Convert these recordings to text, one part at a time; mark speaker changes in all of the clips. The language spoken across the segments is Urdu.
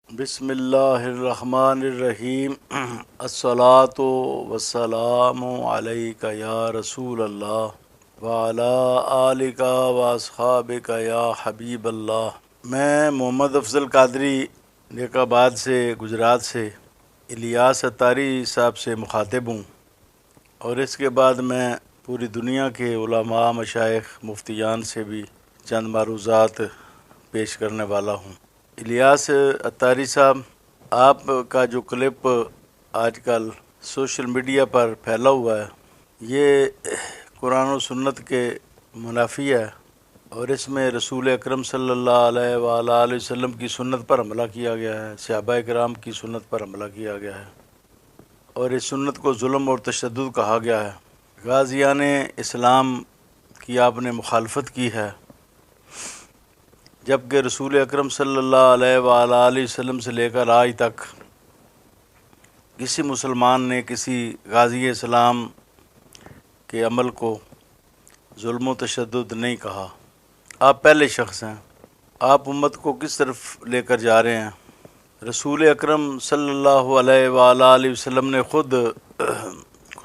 Speaker 1: بسم اللہ الرحمن الرحیم الصلاۃ والسلام علیک یا رسول اللہ وعلی آلک واصحابک یا حبیب اللہ۔ میں محمد افضل قادری نیک آباد سے گجرات سے الیاس اتاری صاحب سے مخاطب ہوں، اور اس کے بعد میں پوری دنیا کے علماء، مشائخ، مفتیان سے بھی چند معروضات پیش کرنے والا ہوں۔ الیاس اتاری صاحب، آپ کا جو کلپ آج کل سوشل میڈیا پر پھیلا ہوا ہے یہ قرآن و سنت کے منافی ہے، اور اس میں رسول اکرم صلی اللہ علیہ وآلہ وسلم کی سنت پر حملہ کیا گیا ہے، صحابہ کرام کی سنت پر حملہ کیا گیا ہے، اور اس سنت کو ظلم اور تشدد کہا گیا ہے۔ غازیان اسلام کی آپ نے مخالفت کی ہے، جبکہ رسول اکرم صلی اللہ علیہ وآلہ وسلم سے لے کر آج تک کسی مسلمان نے کسی غازی اسلام کے عمل کو ظلم و تشدد نہیں کہا۔ آپ پہلے شخص ہیں، آپ امت کو کس طرف لے کر جا رہے ہیں؟ رسول اکرم صلی اللہ علیہ وآلہ وسلم نے خود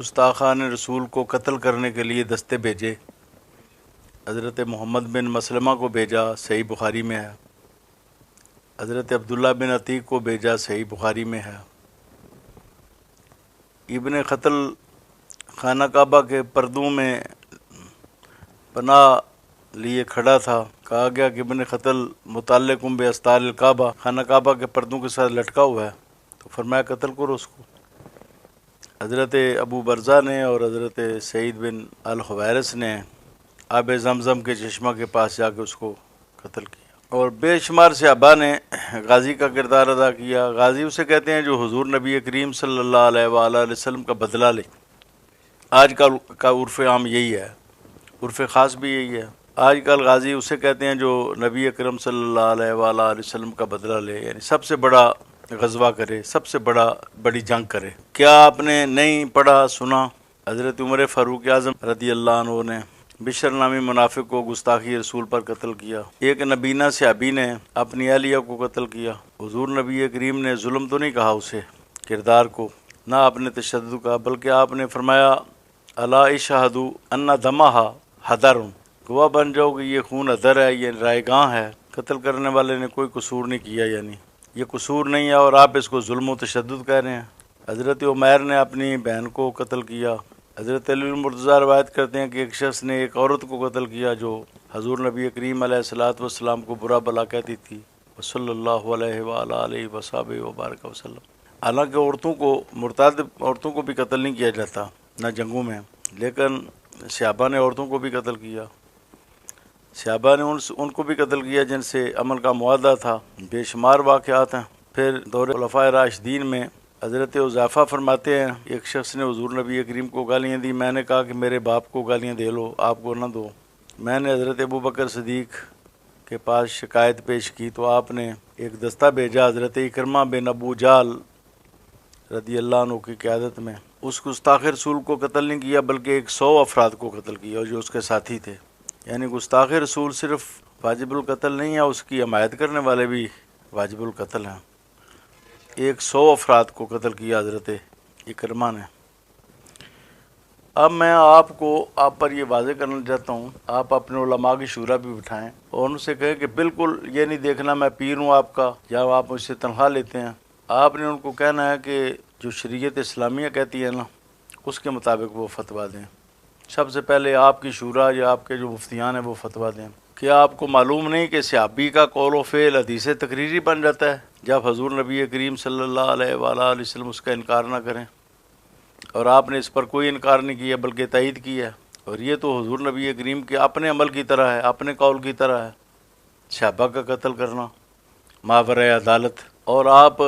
Speaker 1: گستاخان رسول کو قتل کرنے کے لیے دستے بھیجے۔ حضرت محمد بن مسلمہ کو بھیجا، صحیح بخاری میں ہے۔ حضرت عبداللہ بن عتیق کو بھیجا، صحیح بخاری میں ہے۔ ابن قتل خانہ کعبہ کے پردوں میں پناہ لیے کھڑا تھا، کہا گیا کہ ابن قتل متعلقم باستار الکعبہ، خانہ کعبہ کے پردوں کے ساتھ لٹکا ہوا ہے، تو فرمایا قتل کرو اس کو۔ حضرت ابو برزہ نے اور حضرت سعید بن الحویرث نے آب زمزم کے چشمہ کے پاس جا کے اس کو قتل کیا، اور بے شمار صحابہ نے غازی کا کردار ادا کیا۔ غازی اسے کہتے ہیں جو حضور نبی کریم صلی اللہ علیہ وآلہ وسلم کا بدلہ لے۔ آج کل کا عرف عام یہی ہے، عرف خاص بھی یہی ہے۔ آج کل غازی اسے کہتے ہیں جو نبی اکرم صلی اللہ علیہ وآلہ وسلم کا بدلہ لے، یعنی سب سے بڑا غزوہ کرے، سب سے بڑی جنگ کرے۔ کیا آپ نے نہیں پڑھا سنا؟ حضرت عمر فاروق اعظم رضی اللہ عنہ نے بشر نامی منافق کو گستاخی رسول پر قتل کیا۔ ایک نبینہ صحابی نے اپنی اہلیہ کو قتل کیا۔ حضور نبی کریم نے ظلم تو نہیں کہا اسے، کردار کو، نہ آپ نے تشدد کہا، بلکہ آپ نے فرمایا الا اشہدوا ان دمہا حدر، گواہ بن جاؤ کہ یہ خون حدر ہے، یہ رائے گاں ہے، قتل کرنے والے نے کوئی قصور نہیں کیا، یعنی یہ قصور نہیں ہے، اور آپ اس کو ظلم و تشدد کہہ رہے ہیں۔ حضرت عمیر نے اپنی بہن کو قتل کیا۔ حضرت علی المرتضیٰ روایت کرتے ہیں کہ ایک شخص نے ایک عورت کو قتل کیا جو حضور نبی کریم علیہ الصلوۃ والسلام کو برا بلا کہتی تھی، صلی اللہ علیہ وآلہ وصحبہ وبارک وسلم۔ حالانکہ عورتوں کو، مرتد عورتوں کو بھی قتل نہیں کیا جاتا نہ جنگوں میں، لیکن صحابہ نے عورتوں کو بھی قتل کیا۔ صحابہ نے ان کو بھی قتل کیا جن سے عمل کا معاہدہ تھا۔ بے شمار واقعات ہیں۔ پھر دور خلفائے راشدین میں حضرت حذیفہ فرماتے ہیں ایک شخص نے حضور نبی کریم کو گالیاں دی، میں نے کہا کہ میرے باپ کو گالیاں دے لو، آپ کو نہ دو۔ میں نے حضرت ابو بکر صدیق کے پاس شکایت پیش کی تو آپ نے ایک دستہ بھیجا حضرت اکرمہ بن ابو جہل رضی اللہ عنہ کی قیادت میں۔ اس گستاخ رسول کو قتل نہیں کیا بلکہ 100 افراد کو قتل کیا جو اس کے ساتھی تھے۔ یعنی گستاخ رسول صرف واجب القتل نہیں ہے، اس کی حمایت کرنے والے بھی واجب القتل ہیں۔ 100 افراد کو قتل کیا حضرت اکرمہ نے۔ اب میں آپ پر یہ واضح کرنا چاہتا ہوں، آپ اپنے علماء کی شورا بھی بٹھائیں اور ان سے کہیں کہ بالکل یہ نہیں دیکھنا میں پیر ہوں آپ کا یا آپ مجھ سے تنخواہ لیتے ہیں۔ آپ نے ان کو کہنا ہے کہ جو شریعت اسلامیہ کہتی ہے نا، اس کے مطابق وہ فتویٰ دیں۔ سب سے پہلے آپ کی شورا یا آپ کے جو مفتیان ہیں وہ فتویٰ دیں۔ کیا آپ کو معلوم نہیں کہ صحابی کا قول و فعل حدیث تقریری بن جاتا ہے جب حضور نبی کریم صلی اللہ علیہ وآلہ وسلم اس کا انکار نہ کریں؟ اور آپ نے اس پر کوئی انکار نہیں کیا بلکہ تائید کیا ہے، اور یہ تو حضور نبی کریم کے اپنے عمل کی طرح ہے، اپنے قول کی طرح ہے، صحابہ کا قتل کرنا ماورائے عدالت۔ اور آپ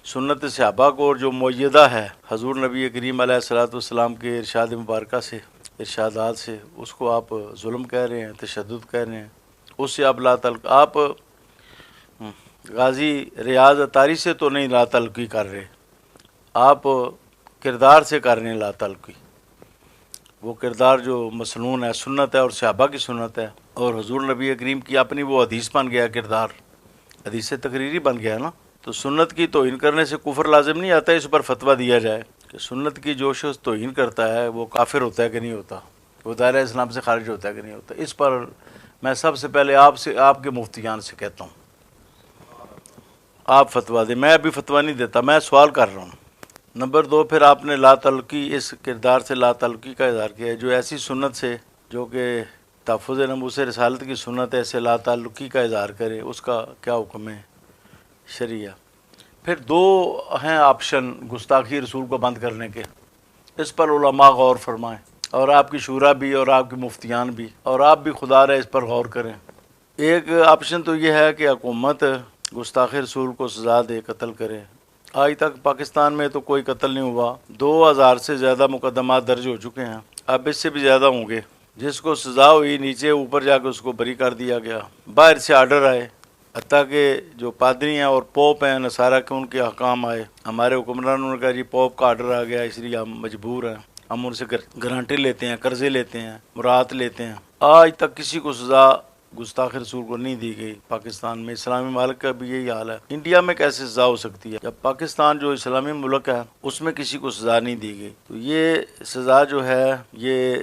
Speaker 1: سنت صحابہ کو اور جو معیدہ ہے حضور نبی کریم علیہ الصلوۃ والسلام کے ارشاد مبارکہ سے، ارشادات سے، اس کو آپ ظلم کہہ رہے ہیں، تشدد کہہ رہے ہیں، اس سے آپ لا تعلق، آپ غازی ریاض اتاری سے تو نہیں لا تعلقی کر رہے، آپ کردار سے کر رہے ہیں لا تعلقی۔ وہ کردار جو مسنون ہے، سنت ہے اور صحابہ کی سنت ہے، اور حضور نبی کریم کی اپنی وہ حدیث بن گیا، کردار حدیث تقریری بن گیا نا۔ تو سنت کی توہین کرنے سے کفر لازم نہیں آتا، اس پر فتویٰ دیا جائے کہ سنت کی جو شخص توہین کرتا ہے وہ کافر ہوتا ہے کہ نہیں ہوتا، وہ دائرہ اسلام سے خارج ہوتا ہے کہ نہیں ہوتا۔ اس پر میں سب سے پہلے آپ کے مفتیان سے کہتا ہوں آپ فتویٰ دیں، میں ابھی فتویٰ نہیں دیتا، میں سوال کر رہا ہوں۔ نمبر 2، پھر آپ نے لا تعلقی، اس کردار سے لا تعلقی کا اظہار کیا ہے، جو ایسی سنت سے جو کہ تحفظ ناموس رسالت کی سنت ہے، سے لا تعلقی کا اظہار کرے، اس کا کیا حکم ہے شرعیہ۔ پھر 2 ہیں آپشن گستاخی رسول کو بند کرنے کے، اس پر علماء غور فرمائیں، اور آپ کی شورا بھی اور آپ کے مفتیان بھی، اور آپ بھی خدا رہے اس پر غور کریں۔ ایک آپشن تو یہ ہے کہ حکومت گستاخ رسول کو سزا دے، قتل کرے۔ آج تک پاکستان میں تو کوئی قتل نہیں ہوا، 2000 سے زیادہ مقدمات درج ہو چکے ہیں، اب اس سے بھی زیادہ ہوں گے۔ جس کو سزا ہوئی نیچے اوپر جا کے اس کو بری کر دیا گیا، باہر سے آرڈر آئے، حتیٰ کہ جو پادری ہیں اور پوپ ہیں نصارہ کے، ان کے احکام آئے۔ ہمارے حکمرانوں نے کہا جی پوپ کا آرڈر آ گیا، اس لیے ہم مجبور ہیں، ہم ان سے گارنٹی لیتے ہیں، قرضے لیتے ہیں، مراعات لیتے ہیں۔ آج تک کسی کو سزا گستاخ رسول کو نہیں دی گئی پاکستان میں۔ اسلامی ممالک کا بھی یہی حال ہے، انڈیا میں کیسے سزا ہو سکتی ہے جب پاکستان جو اسلامی ملک ہے اس میں کسی کو سزا نہیں دی گئی؟ تو یہ سزا جو ہے یہ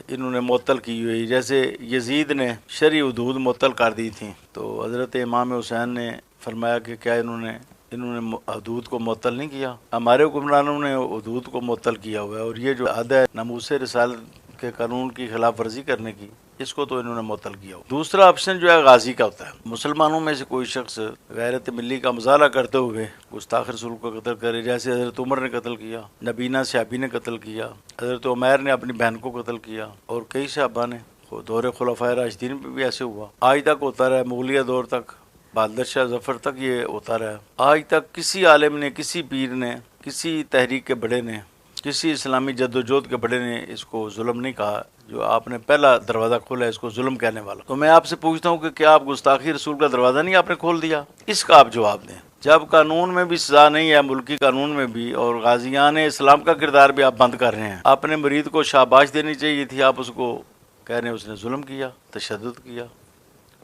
Speaker 1: انہوں نے معطل کی ہوئی، جیسے یزید نے شرعی حدود معطل کر دی تھیں، تو حضرت امام حسین نے فرمایا کہ کیا انہوں نے حدود کو معطل نہیں کیا؟ ہمارے حکمرانوں نے حدود کو معطل کیا ہوا ہے، اور یہ جو حد ہے ناموس رسالت کے قانون کی خلاف ورزی کرنے کی، اس کو تو انہوں نے معطل کیا ہو۔ دوسرا آپشن جو ہے غازی کا ہوتا ہے، مسلمانوں میں سے کوئی شخص غیرت ملی کا مظاہرہ کرتے ہوئے گستاخ رسول کو قتل کرے، جیسے حضرت عمر نے قتل کیا، نبینہ صحابی نے قتل کیا، حضرت عمیر نے اپنی بہن کو قتل کیا، اور کئی صحابہ نے، دور خلفائے راشدین پہ بھی ایسے ہوا، آج تک ہوتا رہا، مغلیہ دور تک، بہادر شاہ ظفر تک یہ ہوتا رہا۔ آج تک کسی عالم نے، کسی پیر نے، کسی تحریک کے بڑے نے، کسی اسلامی جدوجہد کے بڑے نے اس کو ظلم نہیں کہا۔ جو آپ نے پہلا دروازہ کھولا ہے اس کو ظلم کہنے والا، تو میں آپ سے پوچھتا ہوں کہ کیا آپ گستاخی رسول کا دروازہ نہیں آپ نے کھول دیا؟ اس کا آپ جواب دیں۔ جب قانون میں بھی سزا نہیں ہے، ملکی قانون میں بھی، اور غازیان اسلام کا کردار بھی آپ بند کر رہے ہیں، اپنے مرید کو شاباش دینی چاہیے تھی، آپ اس کو کہہ رہے ہیں اس نے ظلم کیا، تشدد کیا۔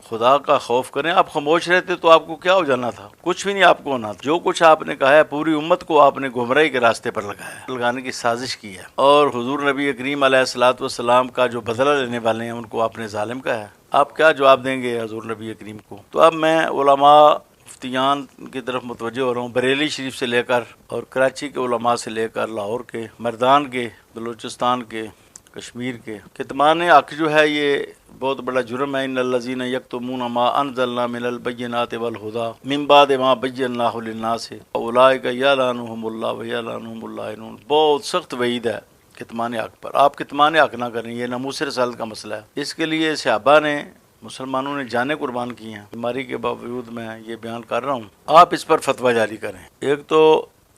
Speaker 1: خدا کا خوف کریں، آپ خاموش رہتے تو آپ کو کیا ہو جانا تھا؟ کچھ بھی نہیں آپ کو ہونا تھا۔ جو کچھ آپ نے کہا ہے پوری امت کو آپ نے گمراہی کے راستے پر لگانے کی سازش کی ہے، اور حضور نبی کریم علیہ الصلوۃ والسلام کا جو بدلہ لینے والے ہیں ان کو آپ نے ظالم کہا ہے۔ آپ کیا جواب دیں گے حضور نبی کریم کو؟ تو اب میں علماء مفتیان کی طرف متوجہ ہو رہا ہوں، بریلی شریف سے لے کر اور کراچی کے علماء سے لے کر لاہور کے، مردان کے، بلوچستان کے، کشمیر کے۔ کتمان حق جو ہے یہ بہت بڑا جرم ہے۔ ان الذین یکتمون ما انزلنا من البینات والہدی من بعد ما بیناہ للناس اولئک یلعنهم اللہ ویلعنهم اللائنون۔ بہت سخت وعید ہے کتمان حق پر، آپ کتمان حق نہ کریں، یہ ناموس رسالت کا مسئلہ ہے۔ اس کے لیے صحابہ نے، مسلمانوں نے جانیں قربان کی ہیں، بیماری کے باوجود میں یہ بیان کر رہا ہوں، آپ اس پر فتویٰ جاری کریں۔ ایک تو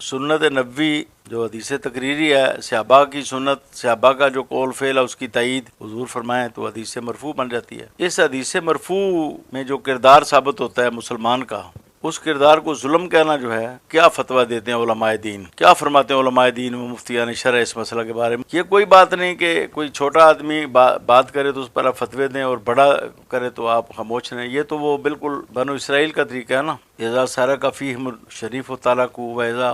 Speaker 1: سنت نبوی جو حدیث تقریری ہے، صحابہ کی سنت، صحابہ کا جو قول فعل ہے اس کی تائید حضور فرمائیں تو حدیث مرفوع بن جاتی ہے۔ اس حدیث مرفوع میں جو کردار ثابت ہوتا ہے مسلمان کا، اس کردار کو ظلم کہنا جو ہے، کیا فتویٰ دیتے ہیں علماء دین، کیا فرماتے ہیں علماء دین و مفتیان شرع اس مسئلہ کے بارے میں؟ یہ کوئی بات نہیں کہ کوئی چھوٹا آدمی بات کرے تو اس پر آپ فتوے دیں، اور بڑا کرے تو آپ خاموش رہیں۔ یہ تو وہ بالکل بنو اسرائیل کا طریقہ ہے نا، اذا سارق فیہم الشریف طالق و اذا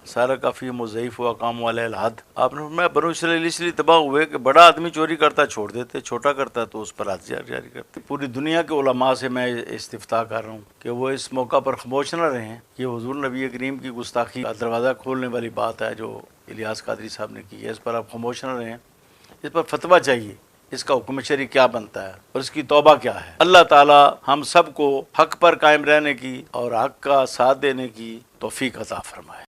Speaker 1: سارق فیہم الضعیف و اقام علیہ الحد۔ آپ نے فرمایا بنو اسرائیل اس لیے تباہ ہوئے کہ بڑا آدمی چوری کرتا چھوڑ دیتے، چھوٹا کرتا تو اس پر حد جاری کرتے۔ پوری دنیا کے علماء سے میں استفتاء کر رہا ہوں کہ وہ اس موقع پر خاموش نہ رہیں۔ یہ حضور نبی کریم کی گستاخی کا دروازہ کھولنے والی بات ہے جو الیاس قادری صاحب نے کی ہے، اس پر آپ خاموش نہ رہیں، اس پر فتویٰ چاہیے، اس کا حکم شرعی کیا بنتا ہے اور اس کی توبہ کیا ہے۔ اللہ تعالی ہم سب کو حق پر قائم رہنے کی اور حق کا ساتھ دینے کی توفیق عطا فرمائے۔